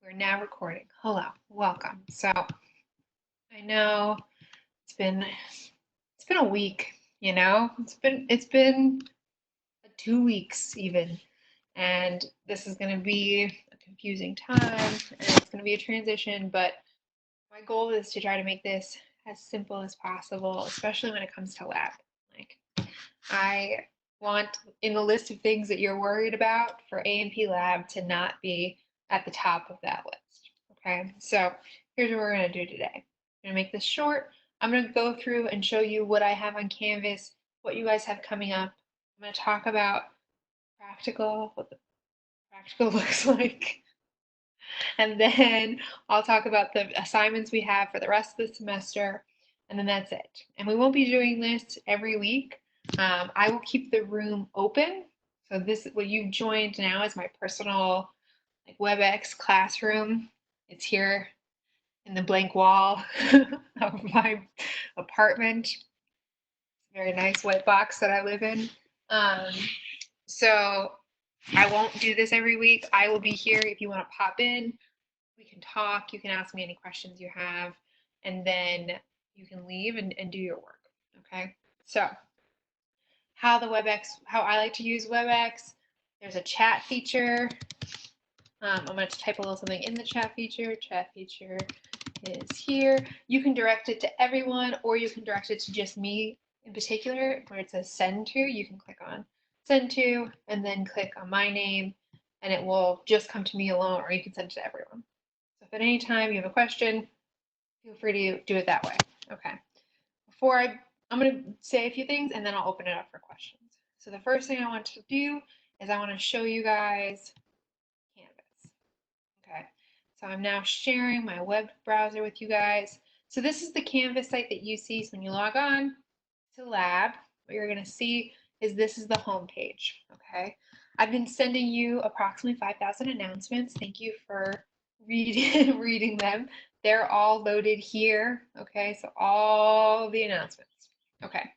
We're now recording. Hello, welcome. So I know it's been a week, it's been 2 weeks even, and this is going to be a confusing time, and it's going to be a transition. But my goal is to try to make this as simple as possible, especially when it comes to lab. Like I want in the list of things that you're worried about for A&P lab to not be at the top of that list. Okay, so here's what we're going to do today. I'm going to make this short. I'm going to go through and show you what I have on Canvas, what you guys have coming up. I'm going to talk about practical, what the practical looks like. And then I'll talk about the assignments we have for the rest of the semester. And then that's it. And we won't be doing this every week. I will keep the room open. So this, what you've joined now is my personal like WebEx classroom. It's here in the blank wall of my apartment. Very nice white box that I live in. So I won't do this every week. I will be here if you want to pop in. We can talk. You can ask me any questions you have, and then you can leave and do your work. Okay. So how I like to use WebEx. There's a chat feature. I'm going to type a little something in the chat feature. Chat feature is here. You can direct it to everyone, or you can direct it to just me in particular, where it says send to. You can click on send to, and then click on my name, and it will just come to me alone, or you can send it to everyone. So if at any time you have a question, feel free to do it that way. Okay. I'm going to say a few things, and then I'll open it up for questions. So the first thing I want to do is I want to show you guys Canvas. Okay, so I'm now sharing my web browser with you guys. So this is the Canvas site that you see. So when you log on to lab, what you're going to see is this is the home page. Okay, I've been sending you approximately 5,000 announcements. Thank you for reading them. They're all loaded here. Okay, so all the announcements. Okay,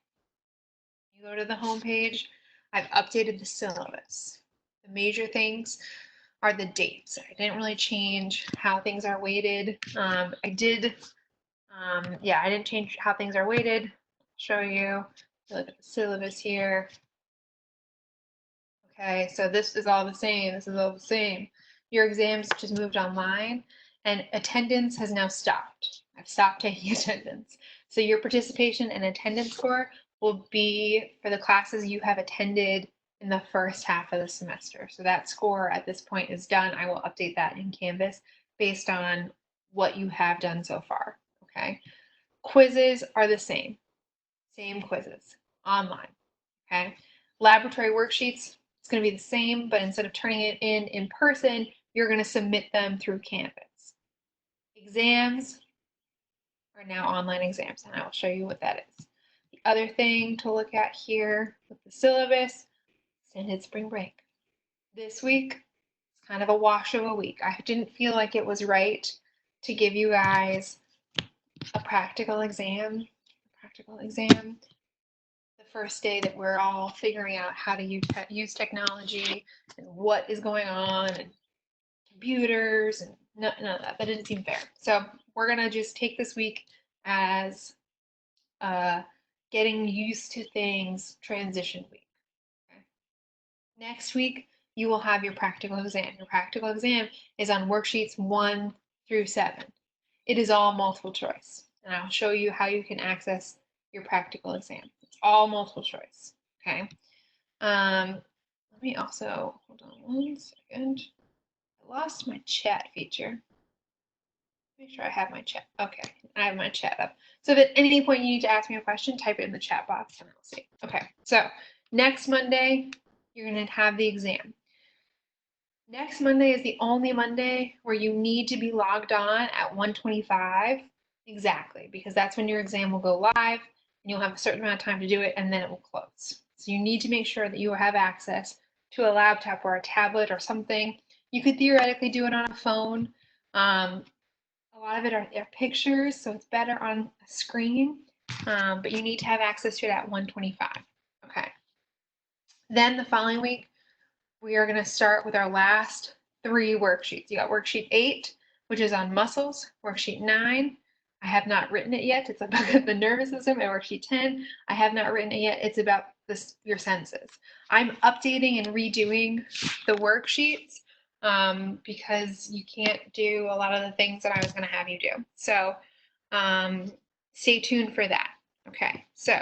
you go to the home page. I've updated the syllabus. The major things are the dates. I didn't really change how things are weighted. I didn't change how things are weighted. Show you. Look at the syllabus here. Okay, so this is all the same. This is all the same. Your exams just moved online, and attendance has now stopped. I've stopped taking attendance. So your participation and attendance score will be for the classes you have attended in the first half of the semester. So that score at this point is done. I will update that in Canvas based on what you have done so far. Okay. Quizzes are the same quizzes online. Okay. Laboratory worksheets, it's going to be the same, but instead of turning it in person, you're going to submit them through Canvas. Exams are now online exams, and I will show you what that is. The other thing to look at here with the syllabus, extended spring break. This week, it's kind of a wash of a week. I didn't feel like it was right to give you guys a practical exam. The first day that we're all figuring out how to use technology and what is going on and computers and none of that. That didn't seem fair. So we're gonna just take this week as getting used to things transition week. Okay. Next week, you will have your practical exam. Your practical exam is on worksheets 1 through 7. It is all multiple choice, and I'll show you how you can access your practical exam. It's all multiple choice, okay? Let me also, hold on 1 second. I lost my chat feature. Make sure I have my chat. Okay, I have my chat up. So if at any point you need to ask me a question, type it in the chat box and I'll see. Okay, so next Monday, you're going to have the exam. Next Monday is the only Monday where you need to be logged on at 1:25 exactly, because that's when your exam will go live and you'll have a certain amount of time to do it and then it will close. So you need to make sure that you have access to a laptop or a tablet or something. You could theoretically do it on a phone. A lot of it are pictures, so it's better on a screen, but you need to have access to it at 1:25. Okay. Then the following week, we are going to start with our last 3 worksheets. You got worksheet 8, which is on muscles, worksheet 9. I have not written it yet. It's about the nervous system. And worksheet 10, I have not written it yet. It's about your senses. I'm updating and redoing the worksheets because you can't do a lot of the things that I was going to have you do. So stay tuned for that. Okay, so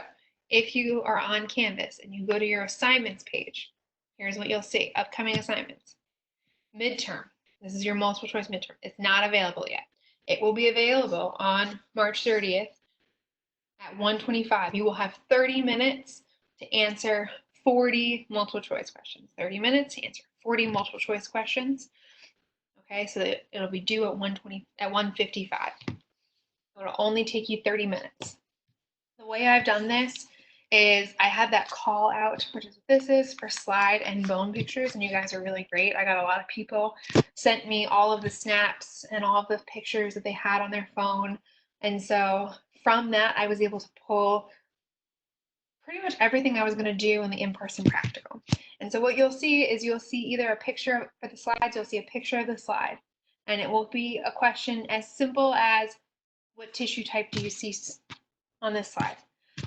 if you are on Canvas and you go to your assignments page, here's what you'll see. Upcoming assignments. Midterm. This is your multiple choice midterm. It's not available yet. It will be available on March 30th at 1:25. You will have 30 minutes to answer 40 multiple choice questions. 30 minutes to answer 40 multiple choice questions. Okay, so it'll be due at 1:55. It'll only take you 30 minutes. The way I've done this is I have that call out, which is what this is, for slide and bone pictures, and you guys are really great. I got a lot of people sent me all of the snaps and all of the pictures that they had on their phone, and so from that I was able to pull pretty much everything I was going to do in the in-person practical. And so what you'll see is you'll see either a picture for the slides, you'll see a picture of the slide, and it will be a question as simple as, what tissue type do you see on this slide?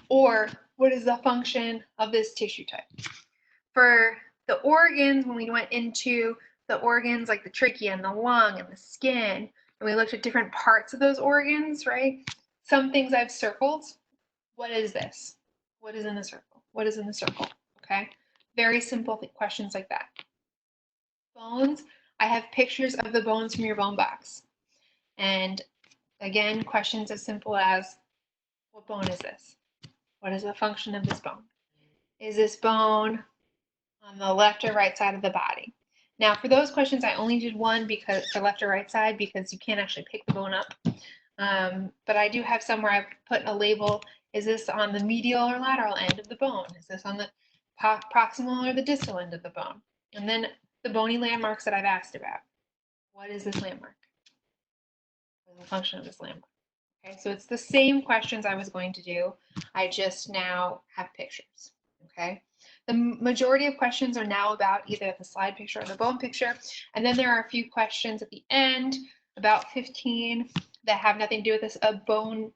Or what is the function of this tissue type? For the organs, when we went into the organs like the trachea and the lung and the skin, and we looked at different parts of those organs, right? Some things I've circled. What is this? What is in the circle? What is in the circle? Okay. Very simple questions like that. Bones, I have pictures of the bones from your bone box. And again, questions as simple as, what bone is this? What is the function of this bone? Is this bone on the left or right side of the body? Now, for those questions, I only did one because for left or right side because you can't actually pick the bone up. But I do have some where I've put a label. Is this on the medial or lateral end of the bone? Is this on the proximal or the distal end of the bone? And then the bony landmarks that I've asked about. What is this landmark? What is the function of this landmark? Okay, so it's the same questions I was going to do. I just now have pictures. Okay, the majority of questions are now about either the slide picture or the bone picture. And then there are a few questions at the end, about 15, that have nothing to do with this, a bone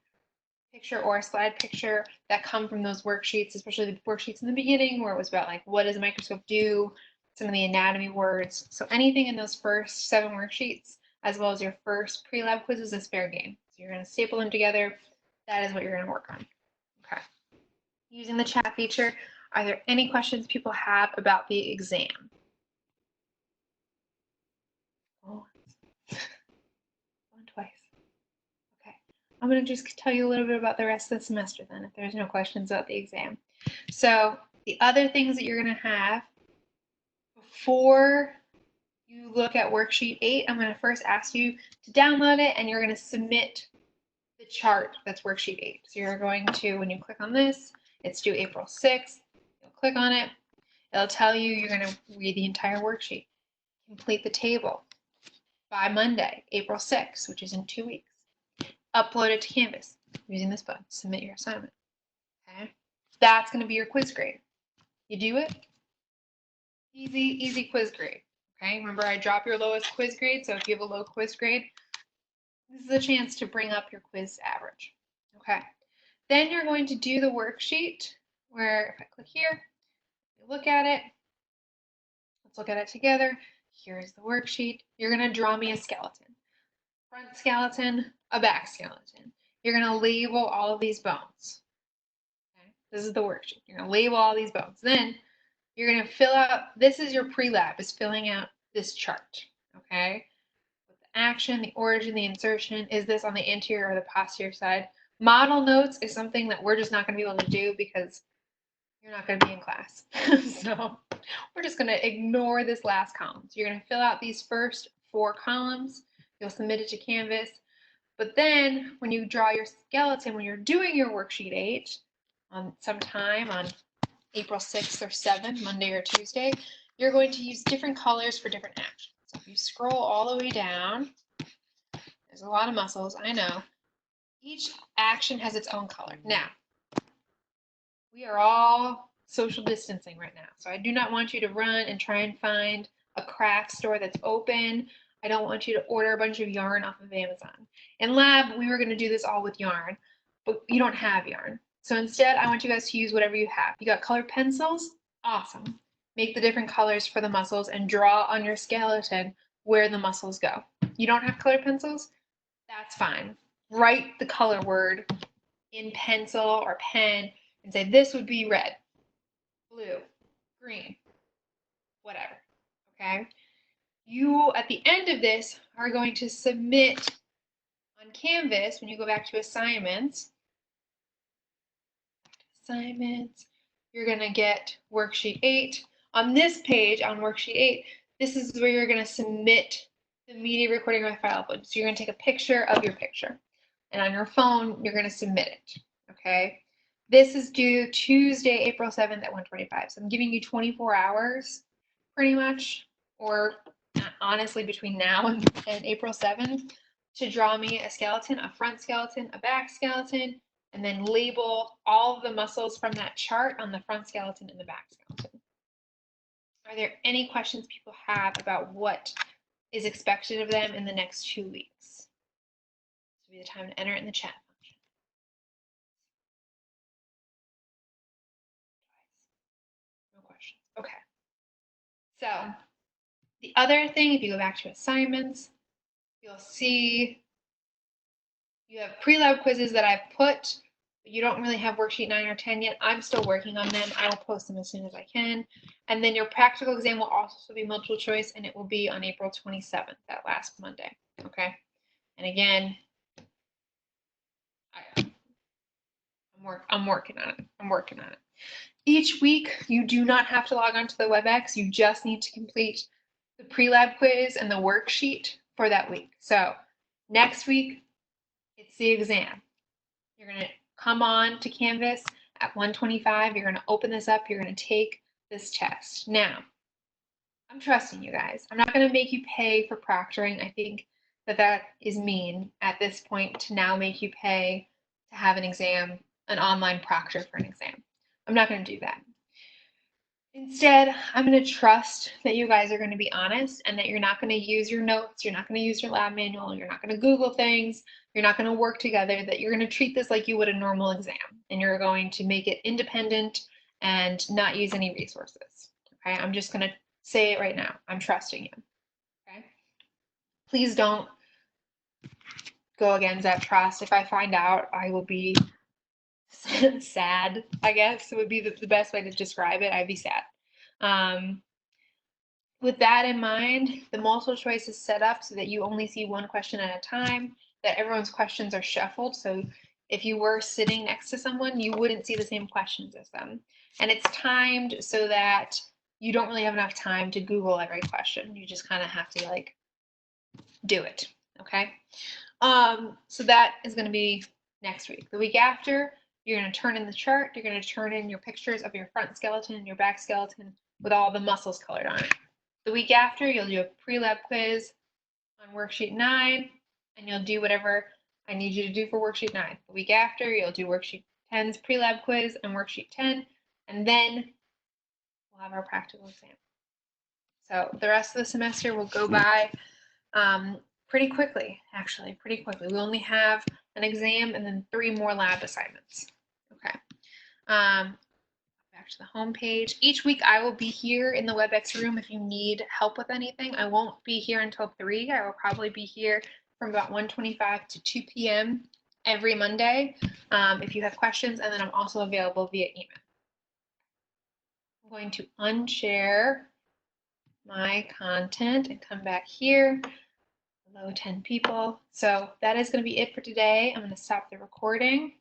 picture or a slide picture, that come from those worksheets, especially the worksheets in the beginning where it was about like, what does a microscope do? Some of the anatomy words. So anything in those first 7 worksheets, as well as your first pre-lab quizzes, is fair game. So you're going to staple them together. That is what you're going to work on. Okay. Using the chat feature, are there any questions people have about the exam? Oh, one twice. Okay. I'm going to just tell you a little bit about the rest of the semester then, if there's no questions about the exam. So the other things that you're going to have before you look at worksheet 8, I'm going to first ask you to download it, and you're going to submit the chart that's worksheet 8. So you're going to, when you click on this, it's due April 6th. You'll click on it. It'll tell you you're going to read the entire worksheet. Complete the table by Monday, April 6th, which is in 2 weeks. Upload it to Canvas using this button. Submit your assignment. Okay? That's going to be your quiz grade. You do it? Easy, easy quiz grade. Okay? Remember, I drop your lowest quiz grade, so if you have a low quiz grade, this is a chance to bring up your quiz average. Okay. Then you're going to do the worksheet where if I click here, you look at it. Let's look at it together. Here's the worksheet. You're going to draw me a skeleton. Front skeleton, a back skeleton. You're going to label all of these bones. Okay. This is the worksheet. You're going to label all these bones. Then you're going to fill out, this is your pre-lab, is filling out this chart. Okay. Action, the origin, the insertion. Is this on the anterior or the posterior side? Model notes is something that we're just not going to be able to do because you're not going to be in class. So we're just going to ignore this last column. So you're going to fill out these first 4 columns. You'll submit it to Canvas. But then when you draw your skeleton, when you're doing your worksheet 8, sometime on April 6th or 7th, Monday or Tuesday, you're going to use different colors for different actions. So if you scroll all the way down, there's a lot of muscles, I know. Each action has its own color. Now, we are all social distancing right now, so I do not want you to run and try and find a craft store that's open. I don't want you to order a bunch of yarn off of Amazon. In lab, we were going to do this all with yarn, but you don't have yarn. So instead, I want you guys to use whatever you have. You got colored pencils? Awesome. Make the different colors for the muscles and draw on your skeleton where the muscles go. You don't have colored pencils? That's fine. Write the color word in pencil or pen and say this would be red, blue, green, whatever, okay? You, at the end of this, are going to submit on Canvas, when you go back to assignments, you're going to get worksheet 8. On this page, on worksheet 8, this is where you're going to submit the media recording or file upload. So you're going to take a picture of your picture. And on your phone, you're going to submit it, okay? This is due Tuesday, April 7th at 1:25. So I'm giving you 24 hours, pretty much, or honestly between now and April 7th, to draw me a skeleton, a front skeleton, a back skeleton, and then label all of the muscles from that chart on the front skeleton and the back skeleton. Are there any questions people have about what is expected of them in the next 2 weeks? This will be the time to enter it in the chat function. No questions. Okay. So the other thing, if you go back to assignments, you'll see you have pre-lab quizzes that I've put, but you don't really have worksheet 9 or 10 yet. I'm still working on them. I will post them as soon as I can. And then your practical exam will also be multiple choice, and it will be on April 27th, that last Monday. Okay. And again, I'm working on it. I'm working on it. Each week, you do not have to log on to the WebEx. You just need to complete the pre-lab quiz and the worksheet for that week. So next week, it's the exam. You're going to come on to Canvas at 1:25. You're going to open this up. You're going to take this test. Now, I'm trusting you guys. I'm not going to make you pay for proctoring. I think that is mean at this point to now make you pay to have an exam, an online proctor for an exam. I'm not going to do that. Instead, I'm going to trust that you guys are going to be honest and that you're not going to use your notes, you're not going to use your lab manual, you're not going to Google things, you're not going to work together, that you're going to treat this like you would a normal exam, and you're going to make it independent and not use any resources. Okay, I'm just going to say it right now. I'm trusting you. Okay, please don't go against that trust. If I find out, I will be sad, I guess would be the best way to describe it. I'd be sad. With that in mind, the multiple choice is set up so that you only see one question at a time, that everyone's questions are shuffled. So if you were sitting next to someone, you wouldn't see the same questions as them. And it's timed so that you don't really have enough time to Google every question. You just kind of have to like do it, okay? So that is going to be next week. The week after, you're going to turn in the chart. You're going to turn in your pictures of your front skeleton and your back skeleton with all the muscles colored on it. The week after, you'll do a pre-lab quiz on worksheet 9, and you'll do whatever I need you to do for worksheet 9. The week after, you'll do worksheet 10's pre-lab quiz and worksheet 10, and then we'll have our practical exam. So the rest of the semester will go by pretty quickly, actually, pretty quickly. We only have an exam and then 3 more lab assignments. Okay. Back to the home page. Each week I will be here in the WebEx room if you need help with anything. I won't be here until 3. I will probably be here from about 1:25 to 2 p.m. every Monday if you have questions, and then I'm also available via email. I'm going to unshare my content and come back here. Hello, 10 people. So that is going to be it for today. I'm going to stop the recording.